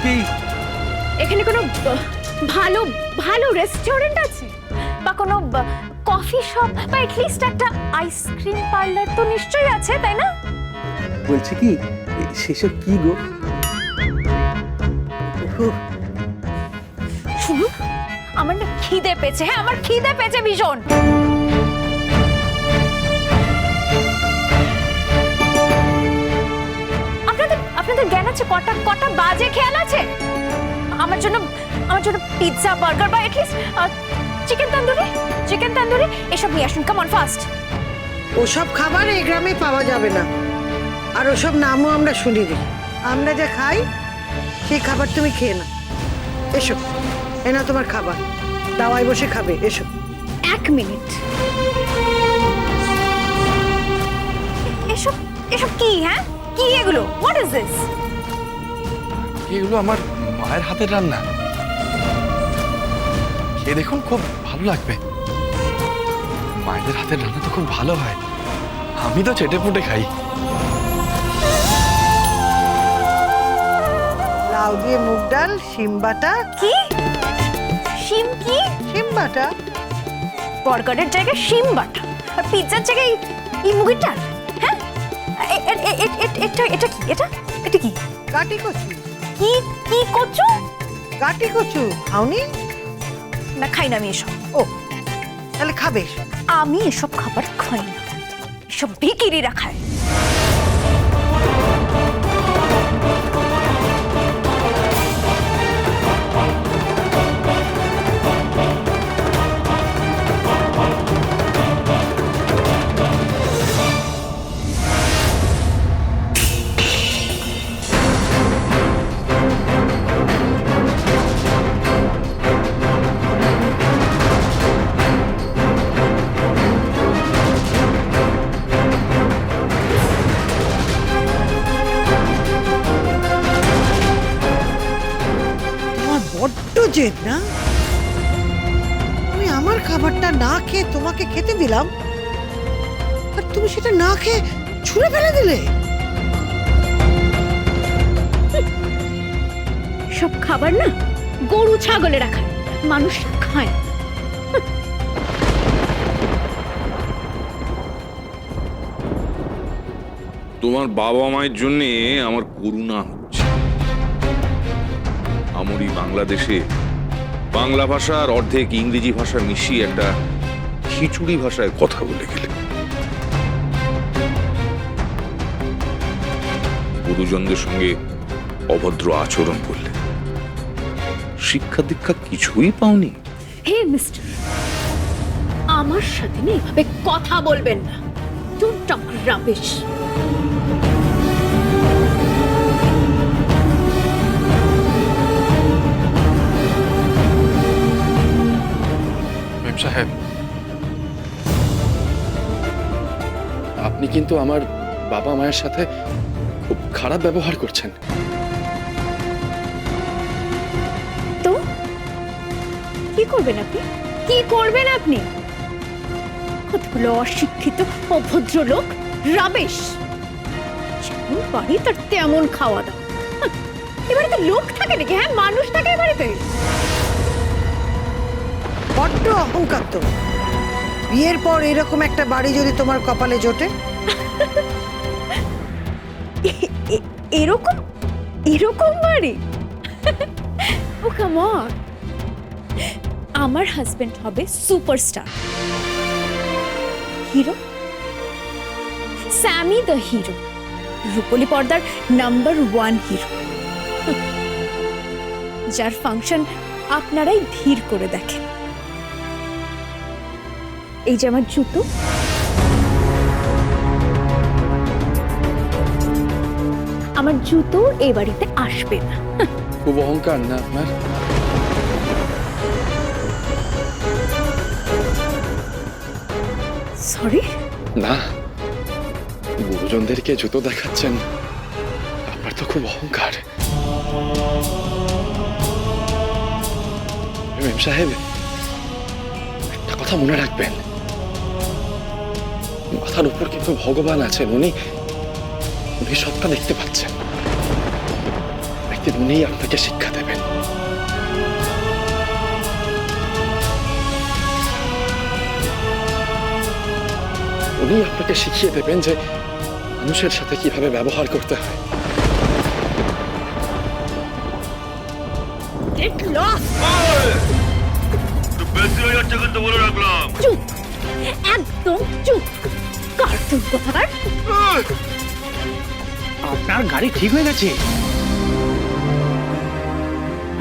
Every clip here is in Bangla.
কি এখানে কোনো ভালো ভালো রেস্টুরেন্ট আছে বা কোনো কফি শপ বা এটলিস্ট একটা আইসক্রিম পার্লার তো নিশ্চয়ই আছে, তাই না? বলছি কি সেসব কি গো? শুনুন, আমার না খিদে পেয়েছে। হ্যাঁ, আমার খিদে পেয়েছে ভীষণ। আপনাদের জ্ঞান আছে? কটা কটা বাজে খেয়াল আছে? আমার জন্য পিৎজা, বার্গার বা এটলিস্ট চিকেন তন্দুরি এসব নিয়ে আসুন। Come on, fast. ওসব খাবার এই গ্রামে পাওয়া যাবে না, আর ওসব নামও আমরা শুনিনি। আমরা যা খাই সেই খাবার তুমি খেয়ে না। এসো, এ না তোমার খাবার, দাওয়ায় বসে খাবে। এসো। এক মিনিট, এসব কি? হ্যাঁ, কি এগুলো? What is this? এগুলো আমার মায়ের হাতের রান্না, খেয়ে দেখুন, খুব ভালো লাগবে। মায়েদের হাতের রান্না তো খুব ভালো হয়, আমি তো চেটে পুটে খাই। লাউ দিয়ে মুগ ডাল, শিম বাটা। কি? শিম? কি শিম বাটা? বার্গারের জায়গায় শিম বাটা আর পিৎজার জায়গায় এই মুগের ডাল? হ্যাঁ, এটা কি? এটা কি? কাটি কচু। কি কি কচু? কাটি কচু খাওনি? না, খাই না আমি এসব। ও, তাহলে খাবে। আমি এসব খাবার খাই না, এসব ভিখিরিরা খায়। বড্ড জেদ না? আমি আমার খাবারটা না খেয়ে তোমাকে খেতে দিলাম, আর তুমি সেটা না খেয়ে ছুঁড়ে ফেলে দিলে। সব খাবার না গরু ছাগলেরা খায়, মানুষ খায়। তোমার বাবা মায়ের জন্য আমার করুণা হচ্ছে। আমরি বাংলাদেশে বাংলা ভাষা আর অর্ধেক ইংরেজি ভাষা মিশিয়ে একটা খিচুড়ি ভাষায় কথা বলে গেলে, গুরুজনদের সঙ্গে অভদ্র আচরণ করলে, শিক্ষা দীক্ষা কিছুই পাওনি। হে মিস্টার, আমার সাথে না এভাবে কথা বলবেন না। Don't talk rubbish. মেম সাহেব, আপনি কিন্তু আমার বাবা মায়ের সাথে খুব খারাপ ব্যবহার করছেন। তো কি করবেন আপনি? কি করবেন আপনি? কতগুলো অশিক্ষিত অভদ্র লোক, রাবেশ। যেমন বাড়ি তার তেমন খাওয়া দাওয়া। এবারে তো লোক থাকে নাকি? হ্যাঁ, মানুষ থাকে এবারেতে। বড্ড অহংকার তো। বিয়ের পর এরকম একটা বাড়ি যদি তোমার কপালে জোটে। এরকম এরকম বাড়ি? ও কাম অন। আমার হাজবেন্ড হবে সুপারস্টার হিরো, স্যামি দ্য হিরো, রূপলি পর্দার নাম্বার 1 হিরো, যার ফাংশন আপনারাই ভিড় করে দেখেন। এই যে আমার জুতো, আমার জুতো এই বাড়িতে আসবে না। খুব অহংকার না আপনার? সরি? না, গুরুজনদেরকে জুতো দেখাচ্ছেন, আপনার তো খুব অহংকার। মেম সাহেব, একটা কথা মনে রাখবেন, মাথার উপর কিন্তু ভগবান আছেন। উনি সবটা দেখতে পাচ্ছেন। ব্যক্তি উনিই আপনাকে শিক্ষা দেবেন। উনি আপনাকে শিখিয়ে দেবেন যে মানুষের সাথে কিভাবে ব্যবহার করতে হয়। Get lost! বেশি হয়ে যাচ্ছে কিন্তু বলে রাখলাম। চুপ, একদম চুপ। কার্টুন কোথাকার। আপনার গাড়ি ঠিক হয়ে গেছে,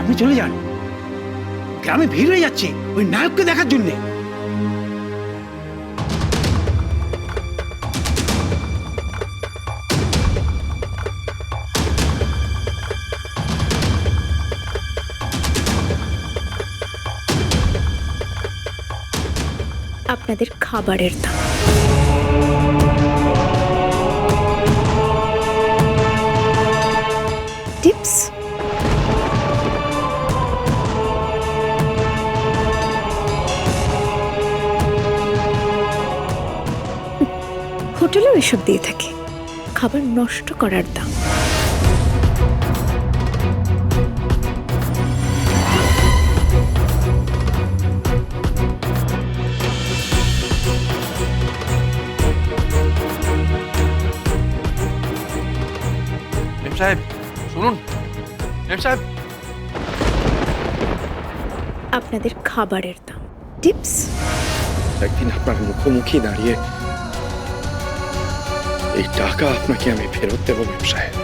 আপনি চলে যান। গ্রামে ভিড় হয়ে যাচ্ছে ওই নায়ককে দেখার জন্য। আপনাদের খাবারের দাম। টিপস। হোটেলেও এসব দিয়ে থাকে, খাবার নষ্ট করার দাম। মেম সাহেব শুনুন, মেম সাহেব। আপনাদের খাবারের দাম। টিপস। একদিন আপনার মুখোমুখি দাঁড়িয়ে এই টাকা আপনাকে আমি ফেরত দেবো মেম সাহেব।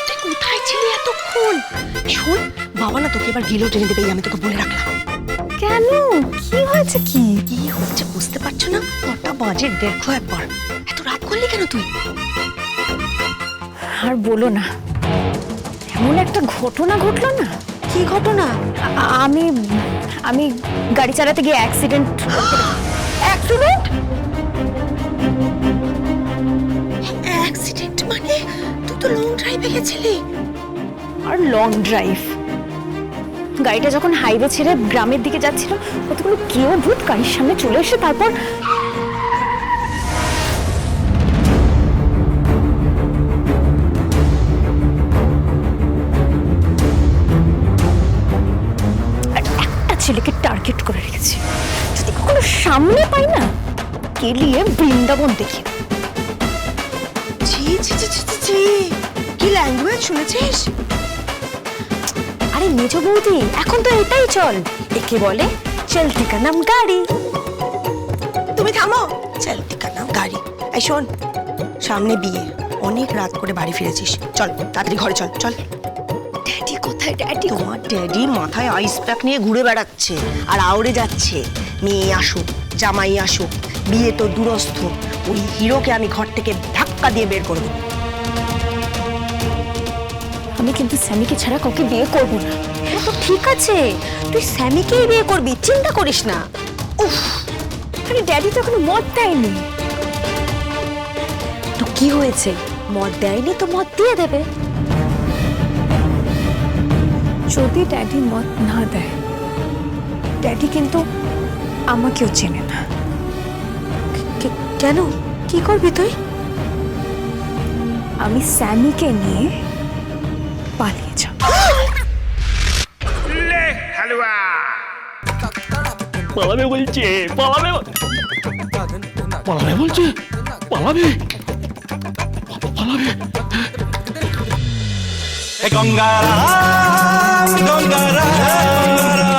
তুই কোথায় ছিলি এতক্ষণ? শোন, বাবা না তোকে এবার গিলেও টেনে দেবে, আমি তোকে বলে রাখলাম। কেন? কি হয়েছে? কি হচ্ছে বুঝতে পারছো না? কটা বাজে দেখো একবার। এত রাত করলি কেন তুই? আর বলো না, এমন একটা ঘটনা ঘটলো না। কি ঘটনা? আমি আমি গাড়ি চালাতে গিয়ে অ্যাক্সিডেন্ট। অ্যাক্সিডেন্ট? অ্যাক্সিডেন্ট মানে? তুই তো লং ড্রাইভে গেছিলি। আর লং ড্রাইভ, গাড়িটা যখন হাইওয়ে ছেড়ে গ্রামের দিকে যাচ্ছিল, কতগুলো কেউ ভূত গাড়ির সামনে চলে এসে তারপর একটা ছেলেকে টার্গেট করে রেখেছে। যদি কখনো সামনে পাই না, কেলিয়ে বৃন্দাবন দেখি। ছি ছি ছি ছি ছি ছি। কি ল্যাঙ্গুয়েজ শুনেছিস? আরে মেজো বৌদি, এখন তো এটাই চল। একে বলে চলতি কা নাম গাড়ি। তুমি থামো। চলতি কা নাম গাড়ি। এই শোন, সামনে বিয়ে, অনেক রাত করে বাড়ি ফিরেছিস, চল তাড়াতাড়ি ঘরে চল। চল। ড্যাডি কোথায়? ড্যাডি তোমার ড্যাডি মাথায় আইস প্যাক নিয়ে ঘুরে বেড়াচ্ছে আর আউড়ে যাচ্ছে। মেয়ে আসুক, জামাই আসুক, বিয়ে তো দূরস্থ, ওই হিরোকে আমি ঘর থেকে ধাক্কা দিয়ে বের করবো। আমি কিন্তু স্যামিকে ছাড়া কাউকে বিয়ে করব না। ও তো ঠিক আছে, তুই স্যামিকেই বিয়ে করবি, চিন্তা করিস না। উফ, আরে ড্যাডি তো এখনো মদ দেয়নি। তো কি হয়েছে? মদ দেয়নি তো মদ দিয়ে দেবে। যদি ড্যাডি মদ না দেয়, ড্যাডি কিন্তু আমাকেও চেনে না। কেন? কি করবি তুই? আমি স্যামিকে নিয়ে পালিয়ে যাব। পালাবে বলছে, পালাবে পালাবে বলছে, পালাবে পালাবে। গঙ্গারাম গঙ্গারাম